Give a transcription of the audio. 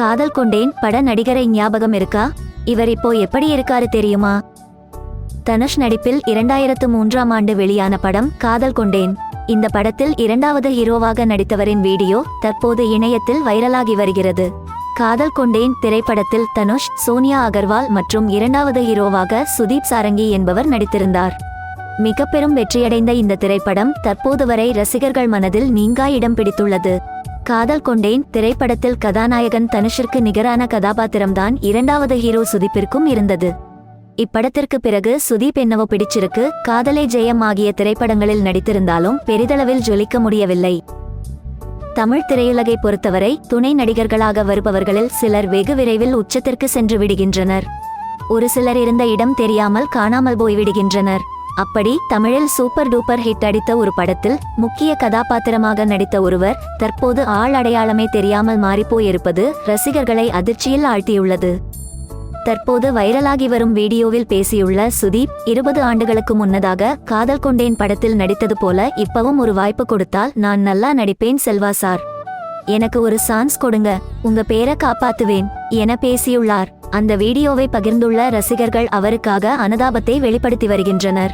காதல் கொண்டேன் பட நடிகரை ஞாபகம் இருக்கா? இவர் இப்போ எப்படி இருக்காரு தெரியுமா? தனுஷ் நடிப்பில் 2003ஆம் ஆண்டு வெளியான படம் காதல் கொண்டேன். இந்த படத்தில் இரண்டாவது ஹீரோவாக நடித்தவரின் வீடியோ தற்போது இணையத்தில் வைரலாகி வருகிறது. காதல் கொண்டேன் திரைப்படத்தில் தனுஷ், சோனியா அகர்வால் மற்றும் இரண்டாவது ஹீரோவாக சுதீப் சாரங்கி என்பவர் நடித்திருந்தார். மிக பெரும் வெற்றியடைந்த இந்த திரைப்படம் தற்போது வரை ரசிகர்கள் மனதில் நீங்கா இடம் பிடித்துள்ளது. காதல் கொண்டேன் திரைப்படத்தில் கதாநாயகன் தனுஷிற்கு நிகரான கதாபாத்திரம்தான் இரண்டாவது ஹீரோ சுதீப்பிற்கும் இருந்தது. இப்படத்திற்கு பிறகு சுதீப் என்னவோ பிடிச்சிருக்கு, காதலே ஜெயம் ஆகிய திரைப்படங்களில் நடித்திருந்தாலும் பெரிதளவில் ஜொலிக்க முடியவில்லை. தமிழ் திரையுலகை பொறுத்தவரை துணை நடிகர்களாக வருபவர்களில் சிலர் வெகு விரைவில் உச்சத்திற்கு சென்று விடுகின்றனர். ஒரு சிலர் இருந்த இடம் தெரியாமல் காணாமல் போய்விடுகின்றனர். அப்படி தமிழில் சூப்பர் டூப்பர் ஹிட் அடித்த ஒரு படத்தில் முக்கிய கதாபாத்திரமாக நடித்த ஒருவர் தற்போது ஆள் அடையாளமே தெரியாமல் மாறிப்போயிருப்பது ரசிகர்களை அதிர்ச்சியில் ஆழ்த்தியுள்ளது. தற்போது வைரலாகி வரும் வீடியோவில் பேசியுள்ள சுதீப், 20 ஆண்டுகளுக்கு முன்னதாக காதல் கொண்டேன் படத்தில் நடித்தது போல இப்பவும் ஒரு வாய்ப்பு கொடுத்தால் நான் நல்லா நடிப்பேன் செல்வா சார். எனக்கு ஒரு சான்ஸ் கொடுங்க, உங்க பேரை காப்பாத்துவேன் என பேசியுள்ளார். அந்த வீடியோவை பகிர்ந்துள்ள ரசிகர்கள் அவருக்காக அனுதாபத்தை வெளிப்படுத்தி வருகின்றனர்.